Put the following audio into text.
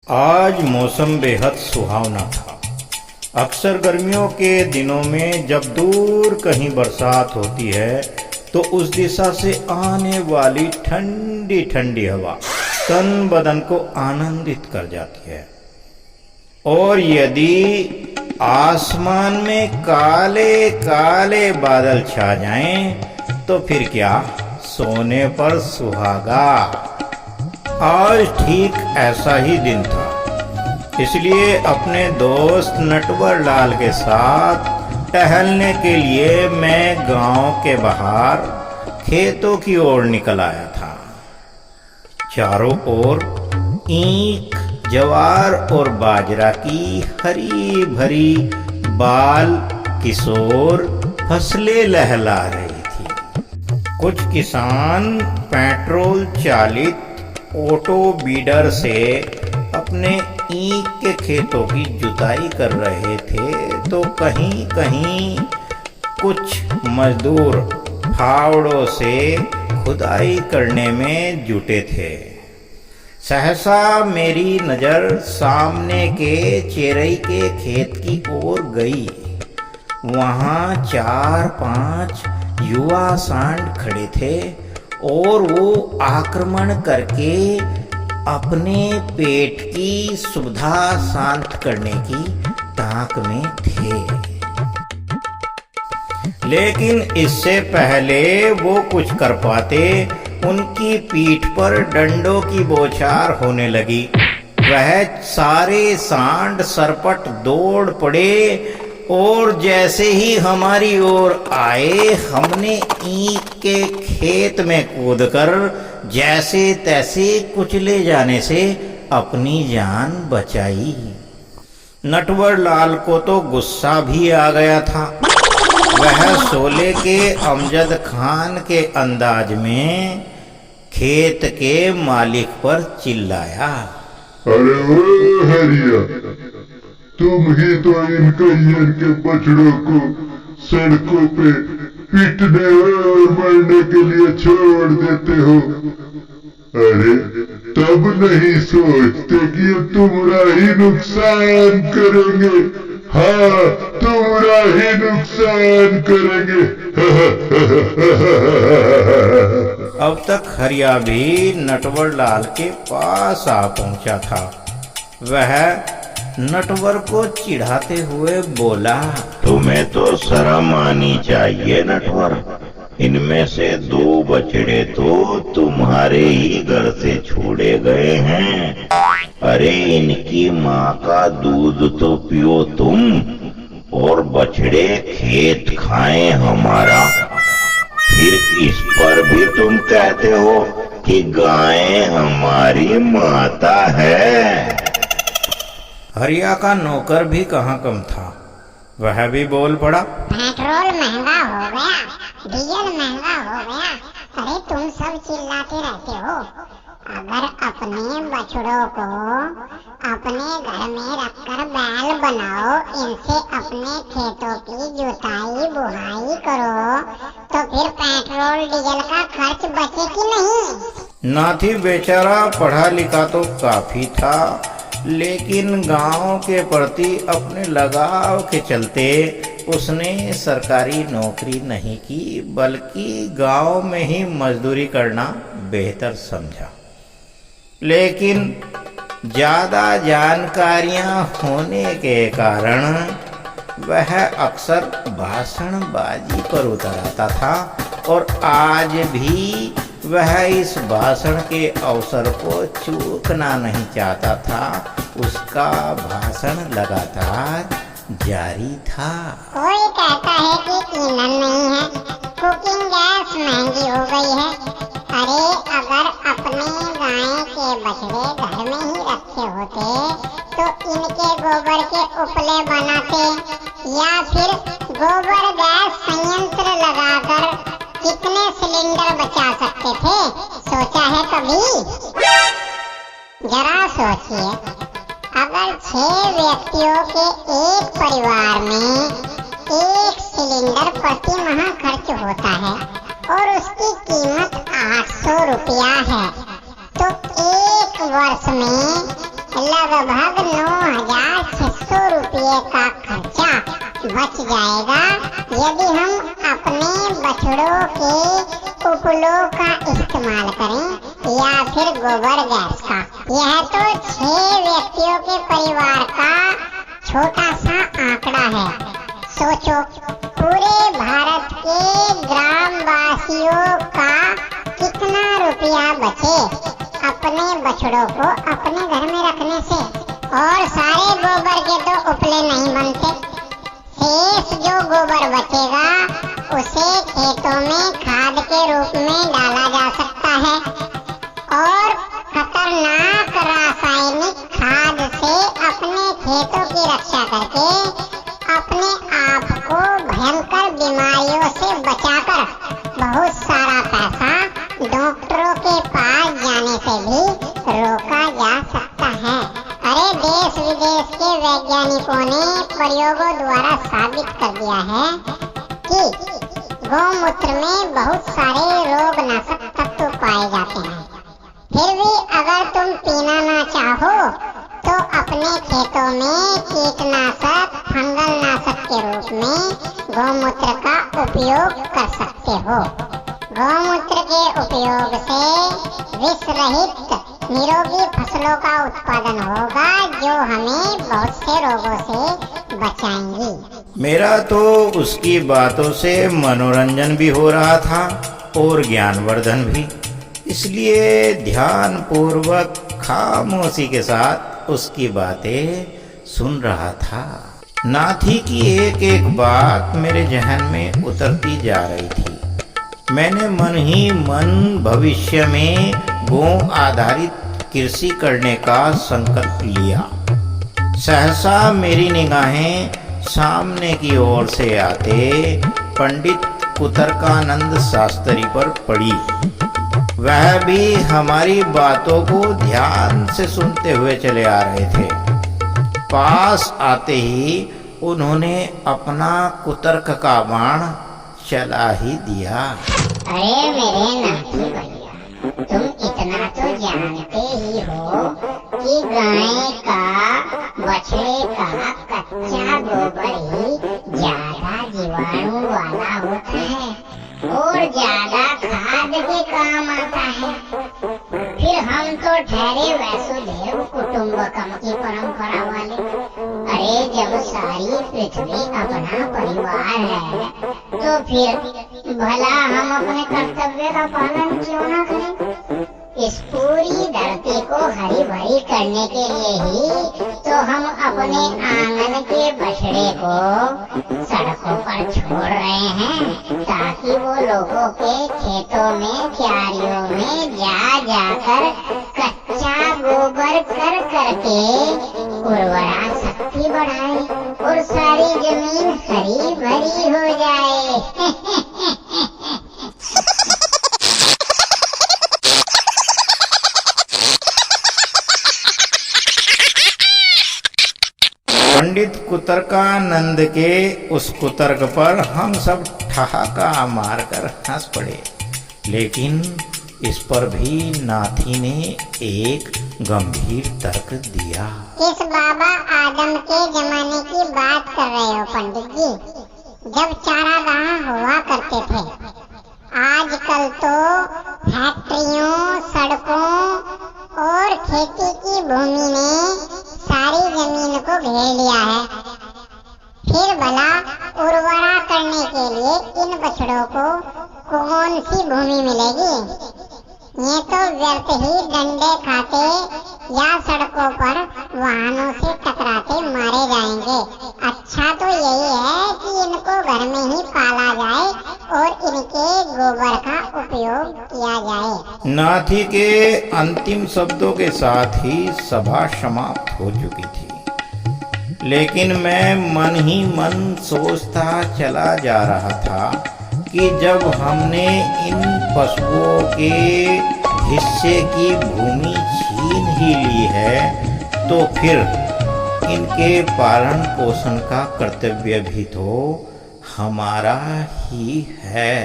आज मौसम बेहद सुहावना था। अक्सर गर्मियों के दिनों में जब दूर कहीं बरसात होती है तो उस दिशा से आने वाली ठंडी ठंडी हवा तन बदन को आनंदित कर जाती है। और यदि आसमान में काले काले बादल छा जाएं तो फिर क्या, सोने पर सुहागा। आज ठीक ऐसा ही दिन था, इसलिए अपने दोस्त नटवर लाल के साथ टहलने के लिए मैं गांव के बाहर खेतों की ओर निकल आया था। चारों ओर ईख, ज्वार और बाजरा की हरी भरी बाल किशोर फसलें लहला रही थी। कुछ किसान पेट्रोल चालित ऑटो बीडर से अपने ईख के खेतों की जुताई कर रहे थे तो कहीं कहीं कुछ मजदूर फावड़ों से खुदाई करने में जुटे थे। सहसा मेरी नजर सामने के चेरई के खेत की ओर गई। वहां 4-5 युवा सांड खड़े थे और वो आक्रमण करके अपने पेट की सुविधा शांत करने की ताक में थे। लेकिन इससे पहले वो कुछ कर पाते, उनकी पीठ पर डंडों की बौछार होने लगी। वह सारे सांड सरपट दौड़ पड़े और जैसे ही हमारी ओर आए हमने ईख के खेत में कूदकर जैसे तैसे कुचले जाने से अपनी जान बचाई। नटवर लाल को तो गुस्सा भी आ गया था। वह शोले के अमजद खान के अंदाज में खेत के मालिक पर चिल्लाया, अरे ओ हरिया, तुम ही तो इन कहियर के बछड़ों को सड़कों पे पीटने और मरने के लिए छोड़ देते हो। अरे तब नहीं सोचते कि ये तुम्हारा ही नुकसान करेंगे। हाँ, तुम्हारा ही नुकसान करेंगे। अब तक हरिया भी नटवर लाल के पास आ पहुंचा था। वह नटवर को चिढ़ाते हुए बोला, तुम्हें तो शर्म आनी चाहिए नटवर। इनमें से 2 बछड़े तो तुम्हारे ही घर से छोड़े गए हैं। अरे इनकी माँ का दूध तो पियो तुम, और बछड़े खेत खाएं हमारा। फिर इस पर भी तुम कहते हो कि गाय हमारी माता है। हरिया का नौकर भी कहाँ कम था, वह भी बोल पड़ा, पेट्रोल महंगा हो गया, डीजल महंगा हो गया। अरे तुम सब चिल्लाते रहते हो। अगर अपने बछड़ों को अपने घर में रखकर बैल बनाओ, इनसे अपने खेतों की जुताई बुहाई करो, तो फिर पेट्रोल डीजल का खर्च बचे कि नहीं। नाथी बेचारा पढ़ा लिखा तो काफी था, लेकिन गांव के प्रति अपने लगाव के चलते उसने सरकारी नौकरी नहीं की, बल्कि गांव में ही मजदूरी करना बेहतर समझा। लेकिन ज्यादा जानकारियां होने के कारण वह अक्सर भाषणबाजी पर उतर आता था और आज भी वह इस भाषण के अवसर को चूकना नहीं चाहता था। उसका भाषण लगातार जारी था। कोई कहता है कि ईंधन नहीं है, कुकिंग गैस महंगी हो गई है। अरे अगर अपने गाय के बछड़े घर में ही रखे होते तो इनके गोबर के उपले बनाते, या फिर गोबर गैस संयंत्र लगाकर कितने सिलेंडर बचा सकते थे। सोचा है कभी? जरा सोचिए, अगर 6 व्यक्तियों के एक परिवार में 1 सिलेंडर प्रति माह खर्च होता है और उसकी कीमत 800 रुपया है, तो 1 वर्ष में लगभग 9,600 रुपये का खर्चा बच जाएगा यदि हम अपने बछड़ों के उपलों का इस्तेमाल करें या फिर गोबर गैस का। यह तो 6 व्यक्तियों के परिवार का छोटा सा आंकड़ा है। सोचो, पूरे भारत के ग्रामवासियों का कितना रुपया बचे अपने बछड़ों को अपने घर में रखने से। और सारे गोबर के तो उपले नहीं बनते, शेष जो गोबर बचेगा उसे खेतों में खाद के रूप में डाला जा सकता है और खतरनाक रासायनिक खाद से अपने खेतों की रक्षा करके अपने आप को भयंकर बीमारियों से बचाकर बहुत सारा पैसा डॉक्टरों के पास जाने से भी रोका जा सकता है। अरे देश विदेश के वैज्ञानिकों ने प्रयोगों द्वारा साबित कर दिया है कि गौमूत्र में बहुत सारे रोगनाशक तत्व पाए जाते हैं। फिर भी अगर तुम पीना ना चाहो तो अपने खेतों में कीटनाशक फंगल नाशक के रूप में गौमूत्र का उपयोग कर सकते हो। गौमूत्र के उपयोग से विष रहित निरोगी फसलों का उत्पादन होगा जो हमें बहुत से रोगों से बचाएंगी। मेरा तो उसकी बातों से मनोरंजन भी हो रहा था और ज्ञानवर्धन भी, इसलिए ध्यान पूर्वक खामोशी के साथ उसकी बातें सुन रहा था। नाथी की एक एक बात मेरे जहन में उतरती जा रही थी। मैंने मन ही मन भविष्य में गौ आधारित कृषि करने का संकल्प लिया। सहसा मेरी निगाहें सामने की ओर से आते पंडित कुतर्कानंद शास्त्री पर पड़ी। वह भी हमारी बातों को ध्यान से सुनते हुए चले आ रहे थे। पास आते ही उन्होंने अपना कुतर्क का बाण चला ही दिया। अरे मेरे नाती भैया, तुम इतना तो जानते ही हो कि गाय का बछड़े का कच्चा गोबर ही ज्यादा जीवाणु वाला होता है और ज्यादा खाद के काम आता है। फिर हम तो ठहरे वसुधैव कुटुंबकम की परंपरा वाले। अरे जब सारी पृथ्वी अपना परिवार है तो फिर भला हम अपने कर्तव्य का पालन क्यों ना करें? इस पूरी धरती को हरी भरी करने के लिए ही तो हम अपने आंगन के बछड़े को सड़कों पर छोड़ रहे हैं ताकि वो लोगों के खेतों में क्यारियों में जा जाकर कच्चा गोबर कर करके उर्वरा शक्ति बढ़ाए और सारी जमीन हरी भरी हो जाए। पंडित कुतर्कानंद के उस कुतर्क पर हम सब ठहाका मारकर हंस पड़े, लेकिन इस पर भी नाथी ने एक गंभीर तर्क दिया। इस बाबा आदम के जमाने की बात कर रहे हो पंडित जी, जब चारागाह हुआ करते थे। आजकल तो फैक्ट्रियों, सड़कों और खेती की भूमि ने सारी जमीन को घेर लिया है। फिर भला उर्वरा करने के लिए इन बछड़ों को कौन सी भूमि मिलेगी? ये तो व्यर्थ ही डंडे खाते या सड़कों पर वाहनों से टकराते मारे जाएंगे। अच्छा तो यही है कि इनको घर में ही पाला जाए और इनके गोबर का उपयोग किया जाए। नाथी के अंतिम शब्दों के साथ ही सभा समाप्त हो चुकी थी, लेकिन मैं मन ही मन सोचता चला जा रहा था कि जब हमने इन पशुओं के हिस्से की भूमि छीन ही ली है तो फिर इनके पालन पोषण का कर्तव्य भी तो हमारा ही है।